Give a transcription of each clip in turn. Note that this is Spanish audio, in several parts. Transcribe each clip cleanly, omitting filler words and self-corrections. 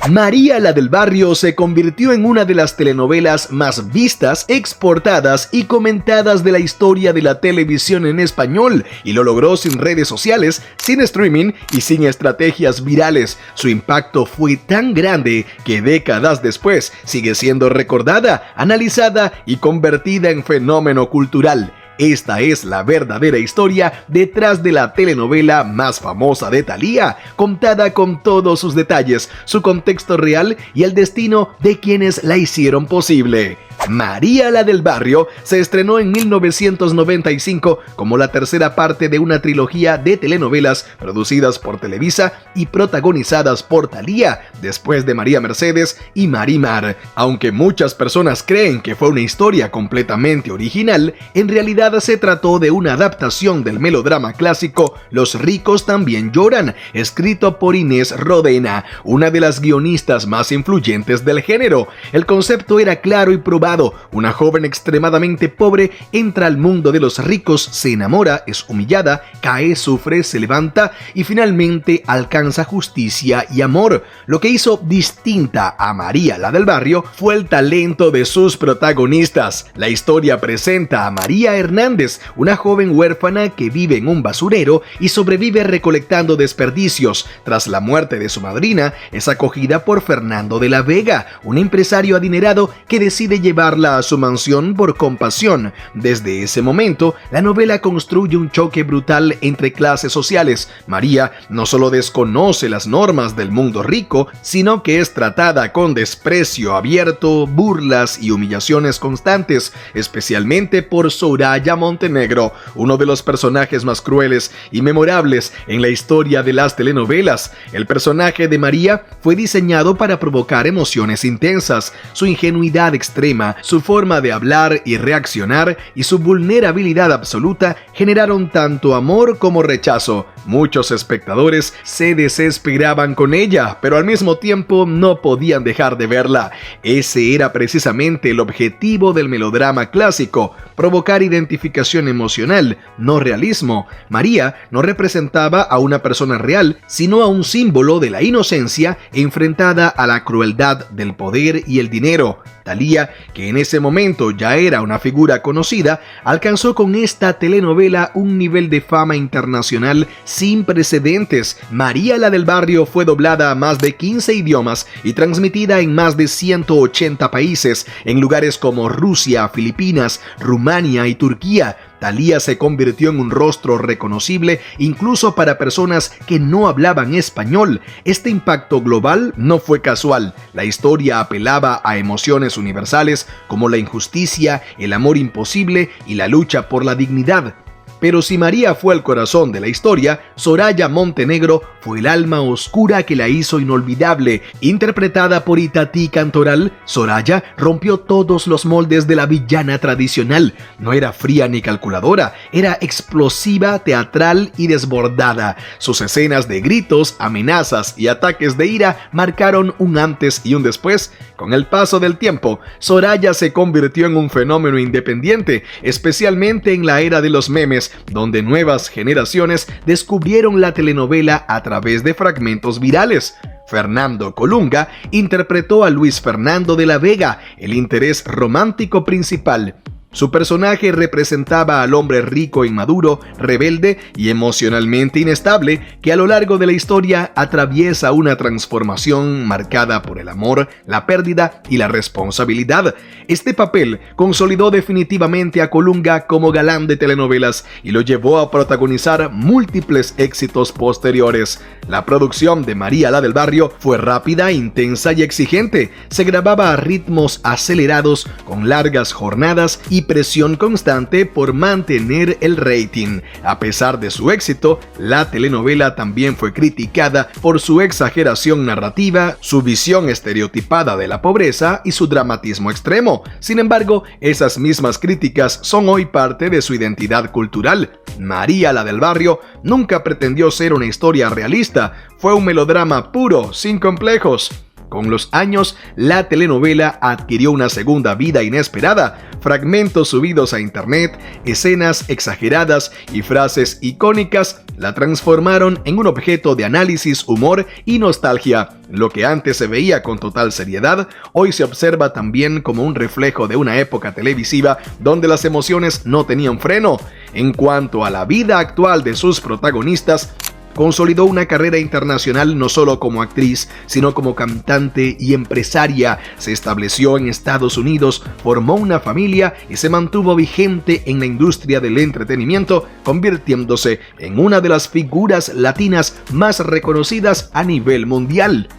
María la del Barrio se convirtió en una de las telenovelas más vistas, exportadas y comentadas de la historia de la televisión en español, y lo logró sin redes sociales, sin streaming y sin estrategias virales. Su impacto fue tan grande que décadas después sigue siendo recordada, analizada y convertida en fenómeno cultural. Esta es la verdadera historia detrás de la telenovela más famosa de Thalía, contada con todos sus detalles, su contexto real y el destino de quienes la hicieron posible. María la del Barrio se estrenó en 1995 como la tercera parte de una trilogía de telenovelas producidas por Televisa y protagonizadas por Thalía, después de María Mercedes y Marimar. Aunque muchas personas creen que fue una historia completamente original, en realidad se trató de una adaptación del melodrama clásico Los ricos también lloran, escrito por Inés Rodena, una de las guionistas más influyentes del género. El concepto era claro y probado. Una joven extremadamente pobre entra al mundo de los ricos, se enamora, es humillada, cae, sufre, se levanta y finalmente alcanza justicia y amor. Lo que hizo distinta a María la del Barrio fue el talento de sus protagonistas. La historia presenta a María Hernández, una joven huérfana que vive en un basurero y sobrevive recolectando desperdicios. Tras la muerte de su madrina, es acogida por Fernando de la Vega, un empresario adinerado que decide llevarla a su mansión por compasión. Desde ese momento, la novela construye un choque brutal entre clases sociales. María no solo desconoce las normas del mundo rico, sino que es tratada con desprecio abierto, burlas y humillaciones constantes, especialmente por Soraya Montenegro, uno de los personajes más crueles y memorables en la historia de las telenovelas. El personaje de María fue diseñado para provocar emociones intensas. Su ingenuidad extrema, su forma de hablar y reaccionar y su vulnerabilidad absoluta generaron tanto amor como rechazo. Muchos espectadores se desesperaban con ella, pero al mismo tiempo no podían dejar de verla. Ese era precisamente el objetivo del melodrama clásico: provocar identificación emocional, no realismo. María no representaba a una persona real, sino a un símbolo de la inocencia enfrentada a la crueldad del poder y el dinero. Thalía, que en ese momento ya era una figura conocida, alcanzó con esta telenovela un nivel de fama internacional sin precedentes. María la del Barrio fue doblada a más de 15 idiomas y transmitida en más de 180 países, en lugares como Rusia, Filipinas, Rumania y Turquía. Thalía se convirtió en un rostro reconocible incluso para personas que no hablaban español. Este impacto global no fue casual. La historia apelaba a emociones universales como la injusticia, el amor imposible y la lucha por la dignidad. Pero si María fue el corazón de la historia, Soraya Montenegro fue el alma oscura que la hizo inolvidable. Interpretada por Itatí Cantoral, Soraya rompió todos los moldes de la villana tradicional. No era fría ni calculadora, era explosiva, teatral y desbordada. Sus escenas de gritos, amenazas y ataques de ira marcaron un antes y un después. Con el paso del tiempo, Soraya se convirtió en un fenómeno independiente, especialmente en la era de los memes, donde nuevas generaciones descubrieron la telenovela a través de fragmentos virales. Fernando Colunga interpretó a Luis Fernando de la Vega, el interés romántico principal. Su personaje representaba al hombre rico, inmaduro, rebelde y emocionalmente inestable que a lo largo de la historia atraviesa una transformación marcada por el amor, la pérdida y la responsabilidad. Este papel consolidó definitivamente a Colunga como galán de telenovelas y lo llevó a protagonizar múltiples éxitos posteriores. La producción de María la del Barrio fue rápida, intensa y exigente. Se grababa a ritmos acelerados, con largas jornadas y presión constante por mantener el rating. A pesar de su éxito, la telenovela también fue criticada por su exageración narrativa, su visión estereotipada de la pobreza y su dramatismo extremo. Sin embargo, esas mismas críticas son hoy parte de su identidad cultural. María la del Barrio nunca pretendió ser una historia realista, fue un melodrama puro, sin complejos. Con los años, la telenovela adquirió una segunda vida inesperada. Fragmentos subidos a internet, escenas exageradas y frases icónicas la transformaron en un objeto de análisis, humor y nostalgia. Lo que antes se veía con total seriedad, hoy se observa también como un reflejo de una época televisiva donde las emociones no tenían freno. En cuanto a la vida actual de sus protagonistas, consolidó una carrera internacional no solo como actriz, sino como cantante y empresaria. Se estableció en Estados Unidos, formó una familia y se mantuvo vigente en la industria del entretenimiento, convirtiéndose en una de las figuras latinas más reconocidas a nivel mundial.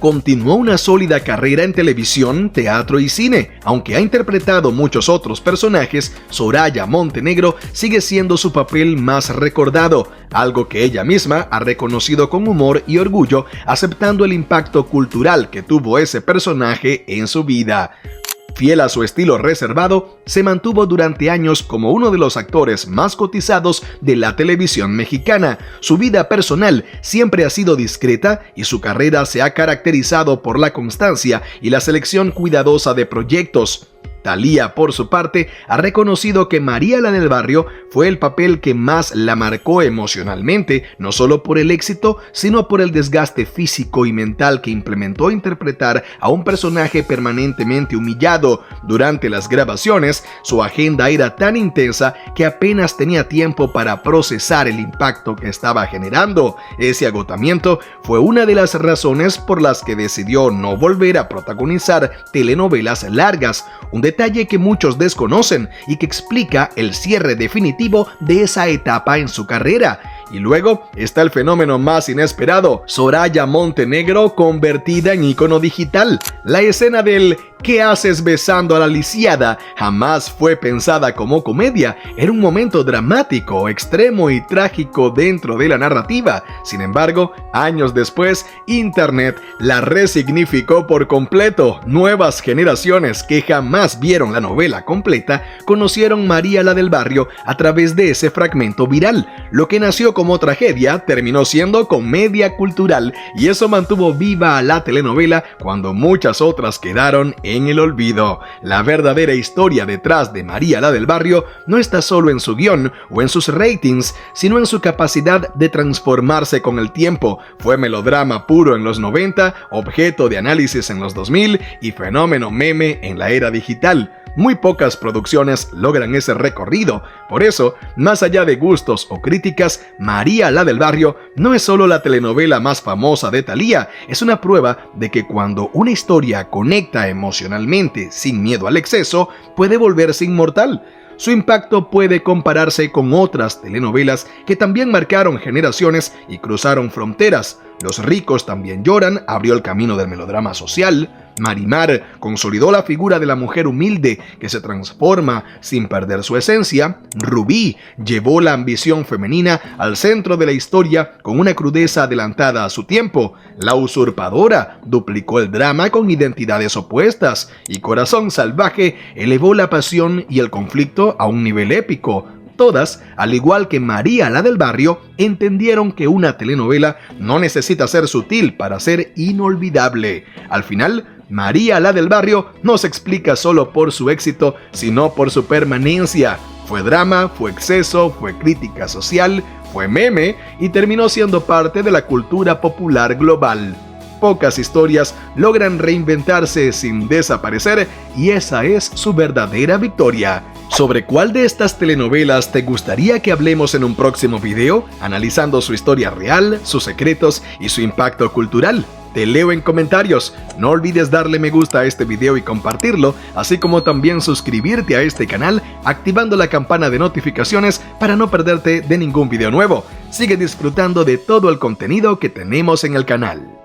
Continuó una sólida carrera en televisión, teatro y cine. Aunque ha interpretado muchos otros personajes, Soraya Montenegro sigue siendo su papel más recordado, algo que ella misma ha reconocido con humor y orgullo, aceptando el impacto cultural que tuvo ese personaje en su vida. Fiel a su estilo reservado, se mantuvo durante años como uno de los actores más cotizados de la televisión mexicana. Su vida personal siempre ha sido discreta y su carrera se ha caracterizado por la constancia y la selección cuidadosa de proyectos. Thalía, por su parte, ha reconocido que María la del Barrio fue el papel que más la marcó emocionalmente, no solo por el éxito, sino por el desgaste físico y mental que implementó interpretar a un personaje permanentemente humillado. Durante las grabaciones, su agenda era tan intensa que apenas tenía tiempo para procesar el impacto que estaba generando. Ese agotamiento fue una de las razones por las que decidió no volver a protagonizar telenovelas largas, un detalle que muchos desconocen y que explica el cierre definitivo de esa etapa en su carrera. Y luego está el fenómeno más inesperado, Soraya Montenegro convertida en ícono digital. La escena del ¿qué haces besando a la lisiada? Jamás fue pensada como comedia. Era un momento dramático, extremo y trágico dentro de la narrativa. Sin embargo, años después, Internet la resignificó por completo. Nuevas generaciones que jamás vieron la novela completa conocieron María la del Barrio a través de ese fragmento viral. Lo que nació como tragedia terminó siendo comedia cultural, y eso mantuvo viva a la telenovela cuando muchas otras quedaron en el olvido. La verdadera historia detrás de María la del Barrio no está solo en su guión o en sus ratings, sino en su capacidad de transformarse con el tiempo. Fue melodrama puro en los 90, objeto de análisis en los 2000 y fenómeno meme en la era digital. Muy pocas producciones logran ese recorrido. Por eso, más allá de gustos o críticas, María la del Barrio no es solo la telenovela más famosa de Thalía, es una prueba de que cuando una historia conecta emocionalmente sin miedo al exceso, puede volverse inmortal. Su impacto puede compararse con otras telenovelas que también marcaron generaciones y cruzaron fronteras. Los ricos también lloran abrió el camino del melodrama social. Marimar consolidó la figura de la mujer humilde que se transforma sin perder su esencia. Rubí llevó la ambición femenina al centro de la historia con una crudeza adelantada a su tiempo. La Usurpadora duplicó el drama con identidades opuestas. Y Corazón Salvaje elevó la pasión y el conflicto a un nivel épico. Todas, al igual que María la del Barrio, entendieron que una telenovela no necesita ser sutil para ser inolvidable. Al final, María la del Barrio no se explica solo por su éxito, sino por su permanencia. Fue drama, fue exceso, fue crítica social, fue meme y terminó siendo parte de la cultura popular global. Pocas historias logran reinventarse sin desaparecer y esa es su verdadera victoria. ¿Sobre cuál de estas telenovelas te gustaría que hablemos en un próximo video, analizando su historia real, sus secretos y su impacto cultural? Te leo en comentarios. No olvides darle me gusta a este video y compartirlo, así como también suscribirte a este canal activando la campana de notificaciones para no perderte de ningún video nuevo. Sigue disfrutando de todo el contenido que tenemos en el canal.